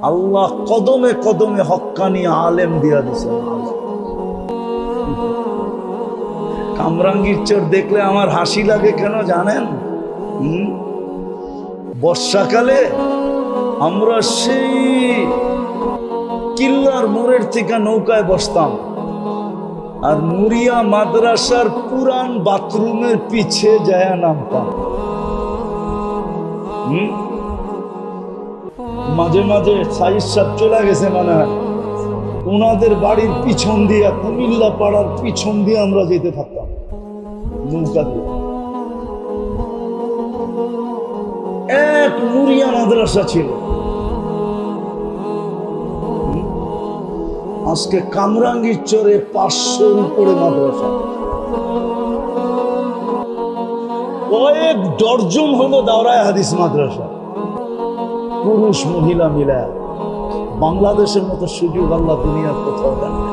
আল্লাহ কদমে কদমে হক্কানি আলেম দিয়া দিছেন। কামরাঙ্গীর চর দেখলে আমার হাসি লাগে কেন জানেন? বর্ষাকালে আমরা সেই কিল্লার মোড়ের থেকে নৌকায় বসতাম, আর মুরিয়া মাদ্রাসার পুরান বাথরুমের পিছে যায় নামতাম। মাঝে মাঝে সাইদ সাহেব চলে গেছে মানে হয়, ওনাদের বাড়ির পিছন দিয়ে কুমিল্লা পাড়ার পিছন দিয়ে আমরা যেতে থাকতাম নৌকা দিয়ে। এক মুরিয়া মাদ্রাসা ছিল, আজকে কামরাঙ্গীর চরে 500-র উপরে মাদ্রাসা। কয়েক ডর্জন হলো দাওরায়ে হাদিস মাদ্রাসা, পুরুষ মহিলা মিলায়। বাংলাদেশের মতো সুযোগ আল্লাহ দুনিয়ার কোথাও দেন না।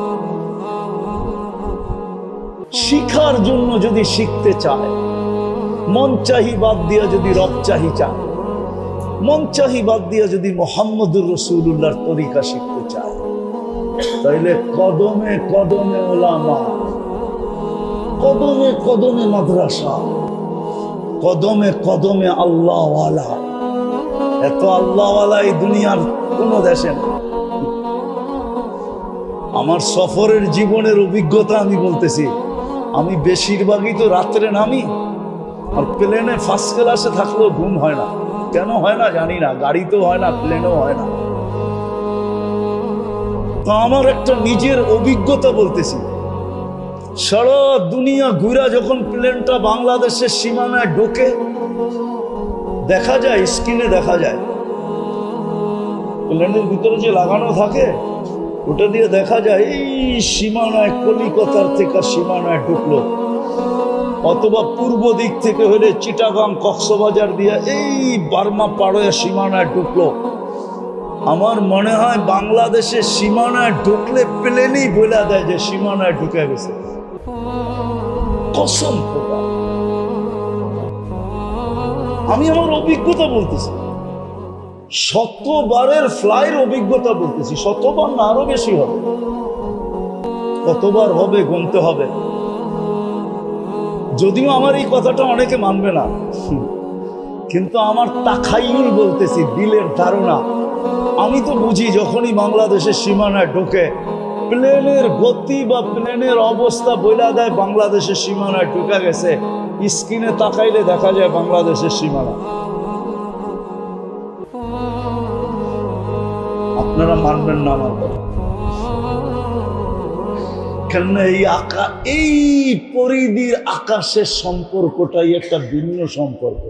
শিখার জন্য যদি শিখতে চায়, মন চাহি বাদ দিয়া যদি রব চাহি চায়, মন চাহি বাদ দিয়া যদি মুহাম্মদুর রাসূলুল্লাহর তরিকা শিখতে চায়, তাইলে কদমে কদমে ওলামা, কদমে কদমে মাদ্রাসা, কদমে কদমে আল্লাহওয়ালা। এত আল্লাহওয়ালা এই দুনিয়ার কোন দেশে না। আমার সফরের জীবনের অভিজ্ঞতা আমি বলতেছি। আমি বেশিরভাগই তো রাত্রে নামি, আর প্লেনে ফার্স্ট ক্লাসে থাকলেও ঘুম হয় না। কেন হয় না জানি না, গাড়িতেও হয় না, প্লেনেও হয় না। তো আমার একটা নিজের অভিজ্ঞতা বলতেছি। সারা দুনিয়া ঘুরা যখন প্লেনটা বাংলাদেশের সীমানায় ঢোকে, দেখা যায় স্ক্রিনে দেখা যায়, প্লেনের ভিতরে যে লাগানো থাকে ওটা দিয়ে দেখা যায় এই সীমানায় কলিকাতার থেকে সীমানায় ঢুকলো, অথবা পূর্ব দিক থেকে হলে চিটাগাং কক্সবাজার দিয়ে এই বার্মা পাড়ে সীমানায় ঢুকলো। আমার মনে হয় বাংলাদেশের সীমানায় ঢুকলে প্লেনই বলে দেয় যে সীমানায় ঢুকে গেছে। কসম খোদা, আমি আমার অভিজ্ঞতা বলতেছি, শতবারের ফ্লাইয়ের অভিজ্ঞতা বলতেছি। শতবার না, আরো বেশি হবে। কতবার হবে গুনতে হবে। যদিও আমার এই কথাটা অনেকে মানবে না, কিন্তু আমার তাখাইয়ুল বলতেছি, দিলের ধারণা। আমি তো বুঝি যখনই বাংলাদেশের সীমানায় ঢোকে, প্লেনের গতি বা প্লেনের অবস্থা বইলা দেয় বাংলাদেশের সীমানায় ঢুকে গেছে। স্ক্রিনে তাকাইলে দেখা যায় বাংলাদেশের সীমানা। আপনারা মানবেন না আমার কথা, কেন এই পরিধির আকাশের সম্পর্কটাই একটা ভিন্ন সম্পর্ক।